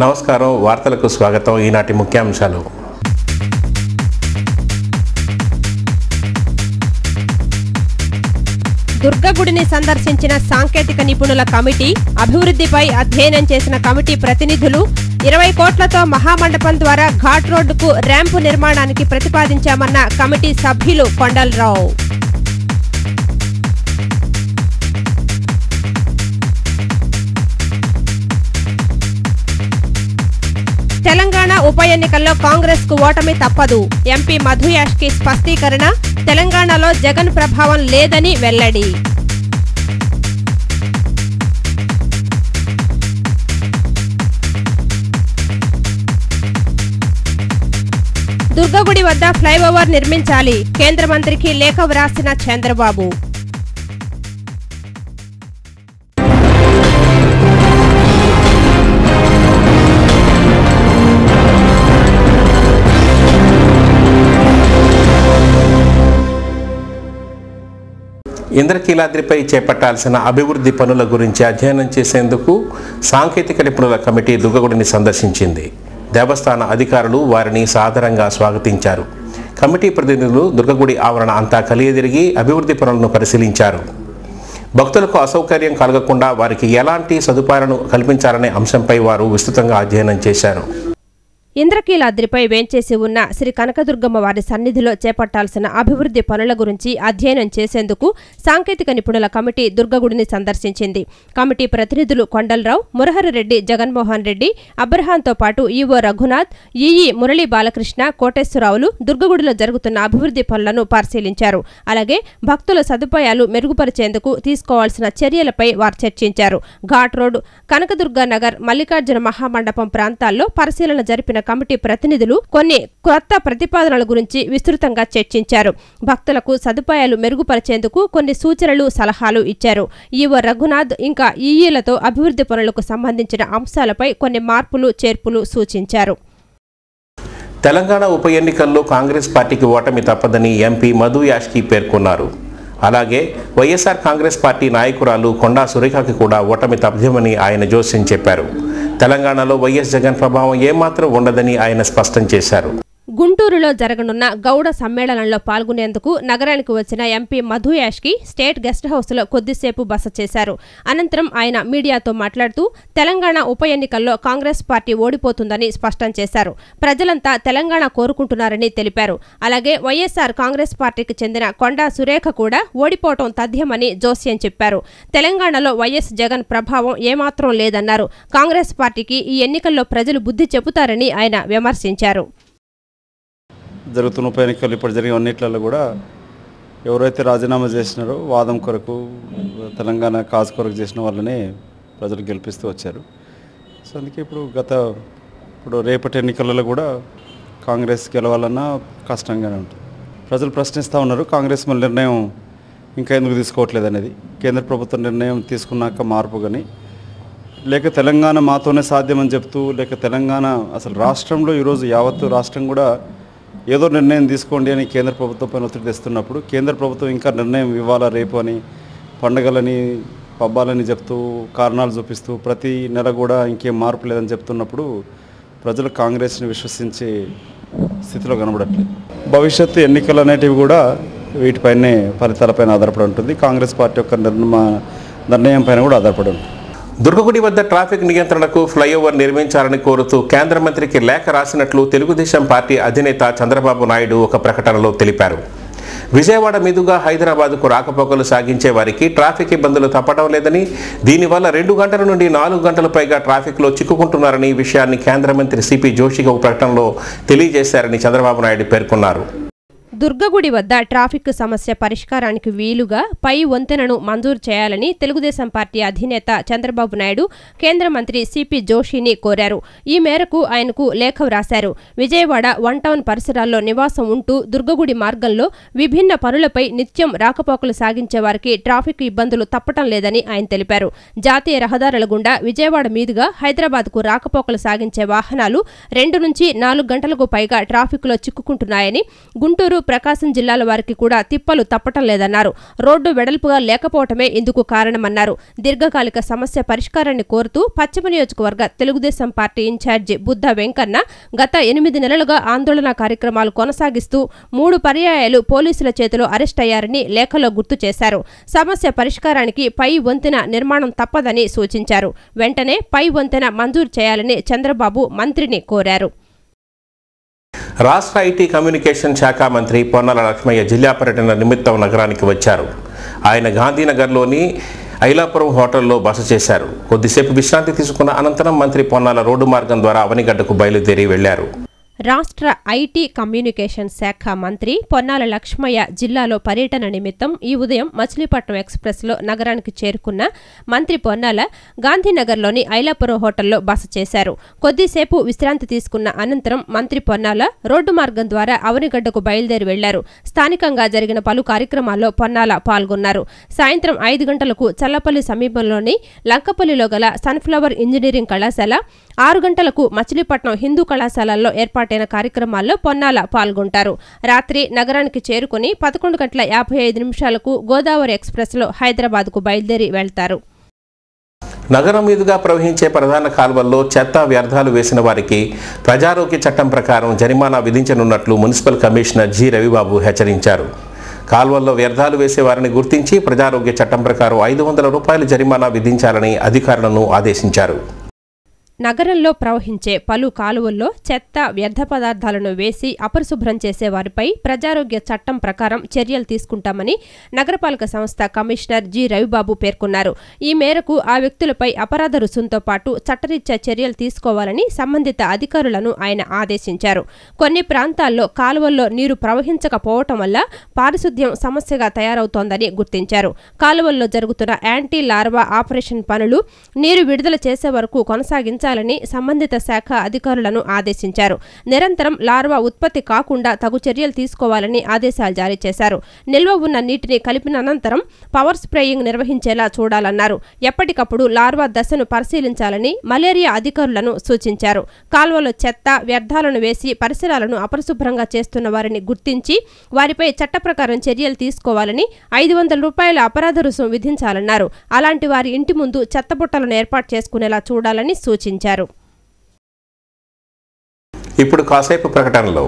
నమస్కారం, వార్తలకు స్వాగతం. ఈనాటి ముఖ్యాంశాలు. దుర్గగుడిని సందర్శించిన సాంకేతిక నిపుణుల కమిటీ, అభివృద్ధిపై అధ్యయనం చేసిన కమిటీ ప్రతినిధులు, 20 కోట్లతో మహామండపం ద్వారా ఘాట్ రోడ్డుకు ర్యాంపు నిర్మాణానికి ప్రతిపాదించామన్న కమిటీ సభ్యులు కొండలరావు. తెలంగాణ ఉప ఎన్నికల్లో కాంగ్రెస్ కు ఓటమి తప్పదు. ఎంపీ మధు యాష్కి స్పష్టీకరణ. తెలంగాణలో జగన్ ప్రభావం లేదని వెల్లడి. దుర్గగుడి వద్ద ఫ్లైఓవర్ నిర్మించాలి. కేంద్ర మంత్రికి లేఖ వ్రాసిన చంద్రబాబు. ఇంద్రకీలాద్రిపై చేపట్టాల్సిన అభివృద్ధి పనుల గురించి అధ్యయనం చేసేందుకు సాంకేతిక నిపుణుల కమిటీ దుర్గగుడిని సందర్శించింది. దేవస్థాన అధికారులు వారిని సాదరంగా స్వాగతించారు. కమిటీ ప్రతినిధులు దుర్గగుడి ఆవరణ అంతా కలియదిరిగి అభివృద్ధి పనులను పరిశీలించారు. భక్తులకు అసౌకర్యం కలగకుండా వారికి ఎలాంటి సదుపాయాలను కల్పించాలనే అంశంపై వారు విస్తృతంగా అధ్యయనం చేశారు. ఇంద్రకీలాద్రిపై వేంచేసి ఉన్న శ్రీ కనకదుర్గమ్మ వారి సన్నిధిలో చేపట్టాల్సిన అభివృద్ధి పనుల గురించి అధ్యయనం చేసేందుకు సాంకేతిక నిపుణుల కమిటీ దుర్గగుడిని సందర్శించింది. కమిటీ ప్రతినిధులు కొండలరావు, మురహరిరెడ్డి, జగన్మోహన్ రెడ్డి, అబ్రహాంతో పాటు ఈవో రఘునాథ్, ఈఈ మురళీ బాలకృష్ణ, కోటేశ్వరరావులు దుర్గగుడిలో జరుగుతున్న అభివృద్ధి పనులను పరిశీలించారు. అలాగే భక్తుల సదుపాయాలు మెరుగుపరిచేందుకు తీసుకోవాల్సిన చర్యలపై వారు చర్చించారు. ఘాట్ రోడ్, కనకదుర్గ నగర్, మల్లికార్జున మహామండపం ప్రాంతాల్లో పరిశీలన జరిపిన కమిటీ ప్రతినిధులు కొన్ని కొత్త ప్రతిపాదనల గురించి విస్తృతంగా చర్చించారు. భక్తులకు సదుపాయాలు మెరుగుపరిచేందుకు కొన్ని సూచనలు, సలహాలు ఇచ్చారు. ఈవో రఘునాథ్ ఇంకా ఈఈలతో అభివృద్ధి పనులకు సంబంధించిన అంశాలపై కొన్ని మార్పులు, చేర్పులు సూచించారు. తెలంగాణ ఉప ఎన్నికల్లో కాంగ్రెస్ పార్టీకి ఓటమి తప్పదని ఎంపీ మధు యాష్కి పేర్కొన్నారు. అలాగే వైఎస్ఆర్ కాంగ్రెస్ పార్టీ నాయకురాలు కొండా సురేఖకి కూడా ఓటమి తథ్యమని ఆయన జోస్యం చెప్పారు. తెలంగాణలో వైఎస్ జగన్ ప్రభావం ఏమాత్రం ఉండదని ఆయన స్పష్టం చేశారు. గుంటూరులో జరగనున్న గౌడ సమ్మేళనంలో పాల్గొనేందుకు నగరానికి వచ్చిన MP Madhu Yaskhi state guest హౌస్లో కొద్దిసేపు బస చేశారు. అనంతరం ఆయన మీడియాతో మాట్లాడుతూ తెలంగాణ ఉప ఎన్నికల్లో కాంగ్రెస్ పార్టీ ఓడిపోతుందని స్పష్టం చేశారు. ప్రజలంతా తెలంగాణ కోరుకుంటున్నారని తెలిపారు. అలాగే వైఎస్ఆర్ కాంగ్రెస్ పార్టీకి చెందిన కొండా సురేఖ కూడా ఓడిపోవటం తథ్యమని జోస్యం చెప్పారు. తెలంగాణలో వైఎస్ జగన్ ప్రభావం ఏమాత్రం లేదన్నారు. కాంగ్రెస్ పార్టీకి ఈ ఎన్నికల్లో ప్రజలు బుద్ధి చెబుతారని ఆయన విమర్శించారు. జరుగుతున్న ఉప ఎన్నికలు ఇప్పుడు జరిగే అన్నిట్లలో కూడా ఎవరైతే రాజీనామా చేసినారో వాదం కొరకు, తెలంగాణ కాజ్ కొరకు చేసిన వాళ్ళనే ప్రజలు గెలిపిస్తూ వచ్చారు. సో అందుకే ఇప్పుడు రేపటి ఎన్నికలలో కూడా కాంగ్రెస్ గెలవాలన్నా కష్టంగానే ఉంటుంది. ప్రజలు ప్రశ్నిస్తూ ఉన్నారు, కాంగ్రెస్ మళ్ళీ నిర్ణయం ఇంకా ఎందుకు తీసుకోవట్లేదు అనేది. కేంద్ర ప్రభుత్వం నిర్ణయం తీసుకున్నాక మార్పు కానీ, లేక తెలంగాణ మాతోనే సాధ్యమని చెప్తూ, లేక తెలంగాణ అసలు రాష్ట్రంలో ఈరోజు యావత్తు రాష్ట్రం కూడా ఏదో నిర్ణయం తీసుకోండి అని కేంద్ర ప్రభుత్వం పైన ఒత్తిడి తెస్తున్నప్పుడు, కేంద్ర ప్రభుత్వం ఇంకా నిర్ణయం ఇవ్వాలా రేపు అని పండుగలని, పబ్బాలని చెప్తూ, కారణాలు చూపిస్తూ, ప్రతి నెల కూడా ఇంకేం మార్పు లేదని చెప్తున్నప్పుడు ప్రజలు కాంగ్రెస్ని విశ్వసించే స్థితిలో కనబడట్లేదు. భవిష్యత్తు ఎన్నికలు అనేటివి కూడా వీటిపైనే ఫలితాలపైన ఆధారపడి ఉంటుంది. కాంగ్రెస్ పార్టీ యొక్క నిర్ణయం పైన కూడా ఆధారపడి ఉంటుంది. దుర్గగుడి వద్ద ట్రాఫిక్ నియంత్రణకు ఫ్లైఓవర్ నిర్మించాలని కోరుతూ కేంద్ర మంత్రికి లేఖ రాసినట్లు తెలుగుదేశం పార్టీ అధినేత చంద్రబాబు నాయుడు ఒక ప్రకటనలో తెలిపారు. విజయవాడ మీదుగా హైదరాబాద్కు రాకపోకలు సాగించే వారికి ట్రాఫిక్ ఇబ్బందులు తప్పడం లేదని, దీనివల్ల 2 గంటల నుండి 4 గంటల పైగా ట్రాఫిక్లో చిక్కుకుంటున్నారని విషయాన్ని కేంద్ర మంత్రి సిపి జోషి ఒక ప్రకటనలో తెలియజేశారని చంద్రబాబు నాయుడు పేర్కొన్నారు. దుర్గగుడి వద్ద ట్రాఫిక్ సమస్య పరిష్కారానికి వీలుగా పై వంతెనను మంజూరు చేయాలని తెలుగుదేశం పార్టీ అధినేత చంద్రబాబు నాయుడు కేంద్ర మంత్రి సిపి జోషిని కోరారు. ఈ మేరకు ఆయనకు లేఖ వ్రాశారు. విజయవాడ వన్ టౌన్ పరిసరాల్లో నివాసం ఉంటూ దుర్గగుడి మార్గంలో విభిన్న పనులపై నిత్యం రాకపోకలు సాగించే వారికి ట్రాఫిక్ ఇబ్బందులు తప్పటం లేదని ఆయన తెలిపారు. జాతీయ రహదారుల గుండా విజయవాడ మీదుగా హైదరాబాద్కు రాకపోకలు సాగించే వాహనాలు 2 నుంచి 4 గంటలకు పైగా ట్రాఫిక్లో చిక్కుకుంటున్నాయని, గుంటూరు, ప్రకాశం జిల్లాల వారికి కూడా తిప్పలు తప్పటం లేదన్నారు. రోడ్డు వెడల్పుగా లేకపోవటమే ఇందుకు కారణమన్నారు. దీర్ఘకాలిక సమస్య పరిష్కారాన్ని కోరుతూ పశ్చిమ నియోజకవర్గ తెలుగుదేశం పార్టీ ఇన్ఛార్జి బుద్ధ వెంకన్న గత 8 నెలలుగా ఆందోళన కార్యక్రమాలు కొనసాగిస్తూ 3 పర్యాయాలు పోలీసుల చేతిలో అరెస్ట్ అయ్యారని లేఖలో గుర్తు చేశారు. సమస్య పరిష్కారానికి పై వంతెన నిర్మాణం తప్పదని సూచించారు. వెంటనే పై వంతెన మంజూరు చేయాలని చంద్రబాబు మంత్రిని కోరారు. రాష్ట్ర ఐటీ కమ్యూనికేషన్ శాఖ మంత్రి పొన్నాల లక్ష్మయ్య జిల్లా పర్యటన నిమిత్తం నగరానికి వచ్చారు. ఆయన గాంధీనగర్లోని ఐలాపురం హోటల్లో బస చేశారు. కొద్దిసేపు విశ్రాంతి తీసుకున్న అనంతరం మంత్రి పొన్నాల రోడ్డు మార్గం ద్వారా అవనిగడ్డకు బయలుదేరి వెళ్లారు. రాష్ట్ర ఐటీ కమ్యూనికేషన్ శాఖ మంత్రి పొన్నాల లక్ష్మయ్య జిల్లాలో పర్యటన నిమిత్తం ఈ ఉదయం మచిలీపట్నం ఎక్స్ప్రెస్లో నగరానికి చేరుకున్న మంత్రి పొన్నాల గాంధీనగర్లోని ఐలాపురం హోటల్లో బస చేశారు. కొద్దిసేపు విశ్రాంతి తీసుకున్న అనంతరం మంత్రి పొన్నాల రోడ్డు మార్గం ద్వారా అవనిగడ్డకు బయలుదేరి వెళ్లారు. స్థానికంగా జరిగిన పలు కార్యక్రమాల్లో పొన్నాల పాల్గొన్నారు. సాయంత్రం 5 గంటలకు చల్లపల్లి సమీపంలోని లంకపల్లిలో గల సన్ఫ్లవర్ ఇంజనీరింగ్ కళాశాల, 6 గంటలకు మచిలీపట్నం హిందూ కళాశాలల్లో ఏర్పాటైన కార్యక్రమాల్లో పొన్నాల పాల్గొంటారు. రాత్రి నగరానికి చేరుకుని 11:55 గోదావరి ఎక్స్ప్రెస్లో హైదరాబాద్కు బయలుదేరి వెళ్తారు. నగరం మీదుగా ప్రవహించే ప్రధాన కాల్వల్లో చెత్త వ్యర్థాలు వేసిన వారికి ప్రజారోగ్య చట్టం ప్రకారం జరిమానా విధించనున్నట్లు మున్సిపల్ కమిషనర్ జి రవిబాబు హెచ్చరించారు. కాల్వల్లో వ్యర్థాలు వేసే వారిని గుర్తించి ప్రజారోగ్య చట్టం ప్రకారం 500 రూపాయల జరిమానా విధించాలని అధికారులను ఆదేశించారు. నగరంలో ప్రవహించే పలు కాలువల్లో చెత్త, వ్యర్థ పదార్థాలను వేసి అపరిశుభ్రం చేసే వారిపై ప్రజారోగ్య చట్టం ప్రకారం చర్యలు తీసుకుంటామని నగరపాలక సంస్థ కమిషనర్ జి రవిబాబు పేర్కొన్నారు. ఈ మేరకు ఆ వ్యక్తులపై అపరాధ రుసుంతో పాటు చట్టరీత్యా చర్యలు తీసుకోవాలని సంబంధిత అధికారులను ఆయన ఆదేశించారు. కొన్ని ప్రాంతాల్లో కాలువల్లో నీరు ప్రవహించకపోవటం వల్ల పారిశుద్ధ్యం సమస్యగా తయారవుతోందని గుర్తించారు. కాలువల్లో జరుగుతున్న యాంటీ లార్వా ఆపరేషన్ పనులు నీరు విడుదల చేసే వరకు కొనసాగించాలని సంబంధిత శాఖ అధికారులను ఆదేశించారు. నిరంతరం లార్వా ఉత్పత్తి కాకుండా తగు చర్యలు తీసుకోవాలని ఆదేశాలు జారీ చేశారు. నిల్వ ఉన్న నీటిని కలిపిన అనంతరం పవర్ స్ప్రేయింగ్ నిర్వహించేలా చూడాలన్నారు. ఎప్పటికప్పుడు లార్వా దశను పరిశీలించాలని మలేరియా అధికారులను సూచించారు. కాల్వలో చెత్త, వ్యర్థాలను వేసి పరిసరాలను అపరిశుభ్రంగా చేస్తున్న వారిని గుర్తించి వారిపై చట్ట ప్రకారం చర్యలు తీసుకోవాలని 500 రూపాయల అపరాధ రుసుం విధించాలన్నారు. అలాంటి వారి ఇంటి ముందు చెత్తబుట్టలను ఏర్పాటు చేసుకునేలా చూడాలని సూచించారు. ఇప్పుడు కాసేపు ప్రకటనలో